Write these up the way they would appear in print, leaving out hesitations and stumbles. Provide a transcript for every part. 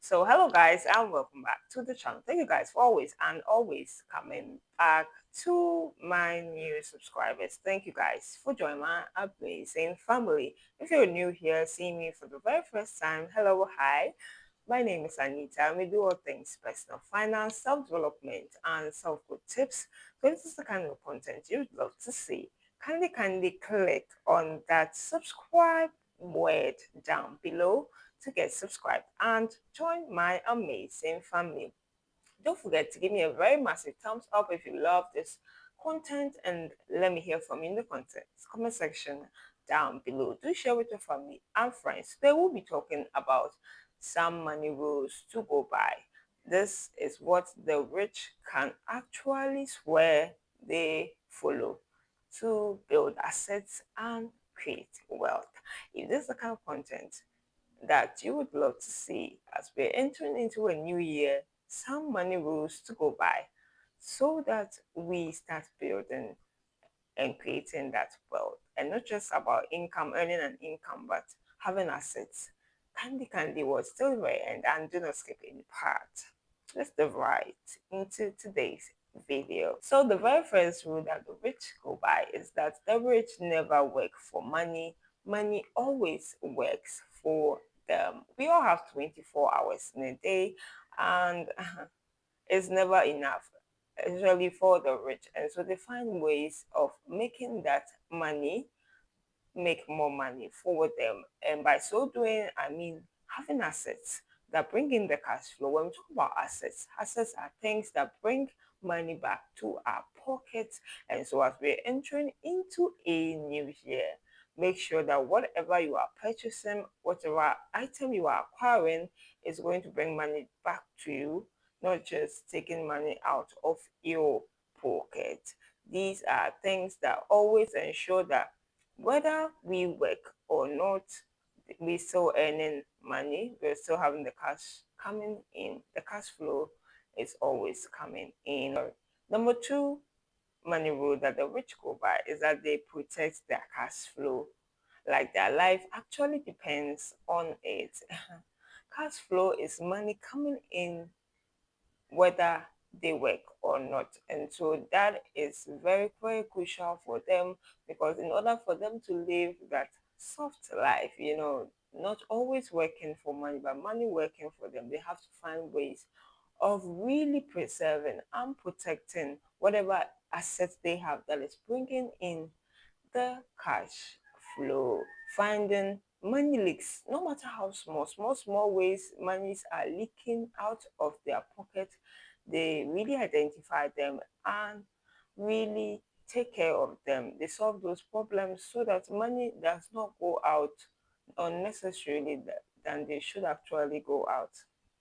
So hello guys and welcome back to the channel. Thank you guys for always coming back to my new subscribers. Thank you guys for joining my amazing family. If you're new here, seeing me for the very first time, hello, hi. My name is Anita and we do all things personal finance, self-development and self-good tips. So if this is the kind of content you'd love to see, kindly click on that subscribe word down below to get subscribed and join my amazing family. Don't forget to give me a very massive thumbs up if you love this content and let me hear from you in the comment section down below. Do share with your family and friends. They will be talking about some money rules to go by. This is what the rich can actually swear they follow to build assets and create wealth. If this is the kind of content that you would love to see as we're entering into a new year, some money rules to go by so that we start building and creating that wealth. And not just about income, earning an income, but having assets. Candy was still the very end and do not skip any part. Let's dive right into today's video. So the very first rule that the rich go by is that the rich never work for money. Money always works for them. We all have 24 hours in a day and it's never enough, especially for the rich. And so they find ways of making that money make more money for them. And by so doing, I mean having assets that bring in the cash flow. When we talk about assets, assets are things that bring money back to our pockets. And so as we're entering into a new year, make sure that whatever you are purchasing, whatever item you are acquiring is going to bring money back to you, not just taking money out of your pocket. These are things that always ensure that whether we work or not, we're still earning money, we're still having the cash coming in. The cash flow is always coming in. Number two money rule that the rich go by is that they protect their cash flow. Like their life actually depends on it. Cash flow is money coming in whether they work or not. And so that is very crucial for them because in order for them to live that soft life, not always working for money, but money working for them, they have to find ways of really preserving and protecting whatever assets they have that is bringing in the cash flow. Finding money leaks, no matter how small ways monies are leaking out of their pocket, they really identify them and really take care of them. They solve those problems so that money does not go out unnecessarily than they should actually go out.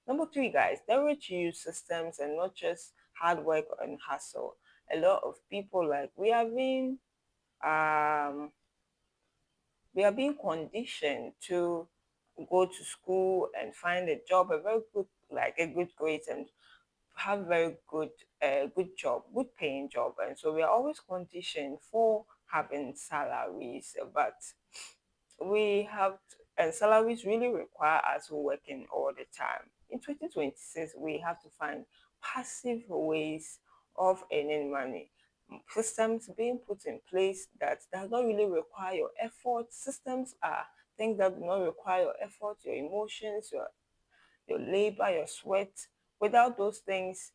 Number three, guys, they rich use systems and not just hard work and hustle. A lot of people, like, um we are being conditioned to go to school and find a job, a very good, like a good grade, and have very good job, good paying job. And so we are always conditioned for having salaries, but we have and salaries really require us working all the time. In 2026, we have to find passive ways of earning money. Systems being put in place that does not really require your effort. Systems are things that do not require your effort, your emotions, your labor, your sweat. Without those things,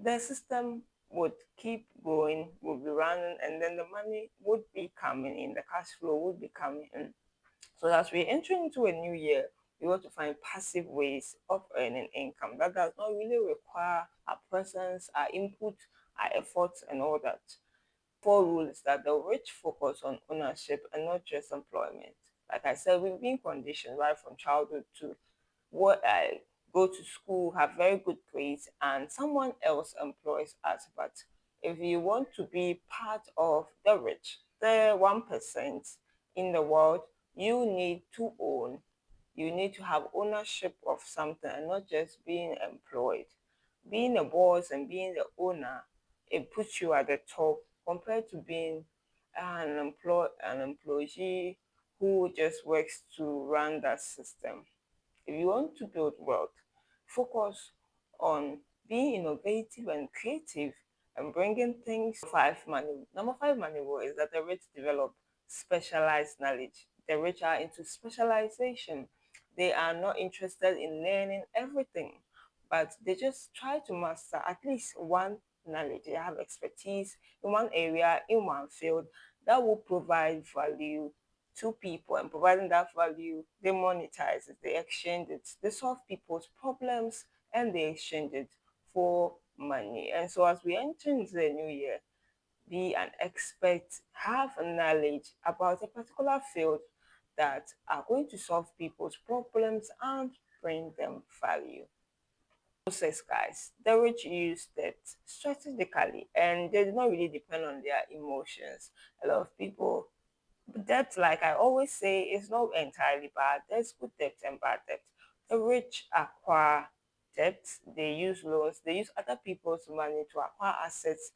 the system would keep going, would be running, and then the money would be coming in, the cash flow would be coming in. So as we enter into a new year, we want to find passive ways of earning income that does not really require our presence, our input, our efforts, and all that. Four rules that the rich focus on ownership and not just employment. Like I said, we've been conditioned right from childhood to what I go to school, have very good grades, and someone else employs us. But if you want to be part of the rich, the 1% in the world, you need to own. You need to have ownership of something and not just being employed. Being a boss and being the owner, it puts you at the top compared to being an employee who just works to run that system. If you want to build wealth, focus on being innovative and creative and bringing things. Number five money rule is that the rich develop specialized knowledge. The rich are into specialization. They are not interested in learning everything, but they just try to master at least one knowledge. They have expertise in one area, in one field that will provide value to people, and providing that value, they monetize it, they exchange it, they solve people's problems, and they exchange it for money. And so, as we enter into the new year, be an expert, have knowledge about a particular field that are going to solve people's problems and bring them value. Process, guys, the rich use debt strategically and they do not really depend on their emotions. A lot of people, debt, like I always say, is not entirely bad. There's good debt and bad debt. The rich acquire debt, they use loans, they use other people's money to acquire assets,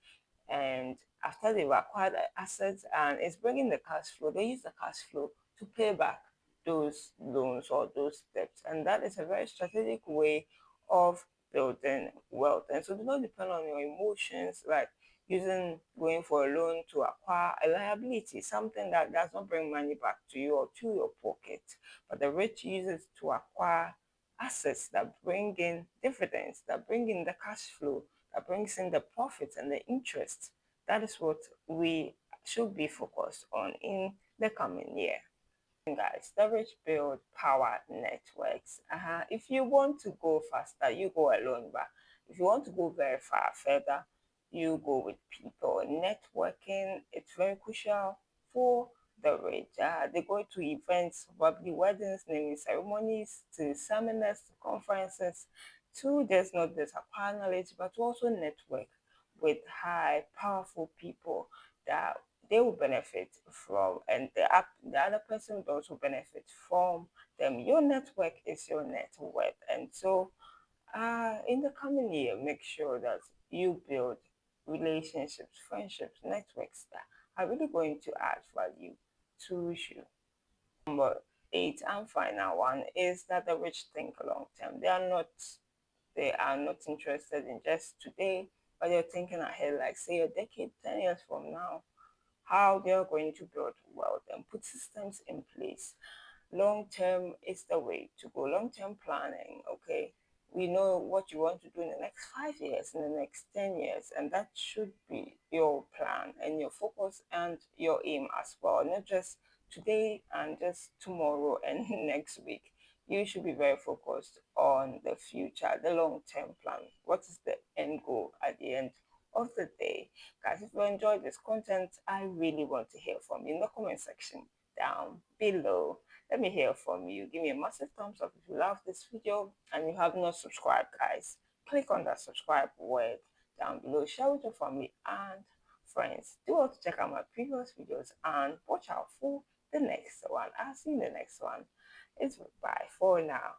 and after they've acquired the assets and it's bringing the cash flow, they use the cash flow to pay back those loans or those debts. And that is a very strategic way of building wealth. And so do not depend on your emotions, like going for a loan to acquire a liability, something that does not bring money back to you or to your pocket. But the rich use it to acquire assets that bring in dividends, that bring in the cash flow, that brings in the profits and the interest. That is what we should be focused on in the coming year. Guys, the rich build power networks. If you want to go faster, you go alone, but if you want to go very far further, you go with people. Networking, it's very crucial for the rich. They go to events, probably weddings, naming ceremonies, to seminars, to conferences, to just not just acquire knowledge, but to also network with high, powerful people that they will benefit from, and the other person will also benefit from them. Your network is your net worth. And so in the coming year, make sure that you build relationships, friendships, networks that are really going to add value to you. Number eight and final one is that the rich think long term. They are not interested in just today, but they're thinking ahead, like say a decade, 10 years from now, how they're going to build wealth and put systems in place. Long term is the way to go. Long term planning, okay? We know what you want to do in the next 5 years, in the next 10 years, and that should be your plan and your focus and your aim as well, not just today and just tomorrow and next week. You should be very focused on the future, the long term plan. What is the end goal at the end of the day? Guys, if you enjoyed this content, I really want to hear from you in the comment section down below. Let me hear from you. Give me a massive thumbs up if you love this video and you have not subscribed, guys. Click on that subscribe word down below. Share with your family and friends. Do also check out my previous videos and watch out for the next one. I'll see you in the next one. It's bye for now.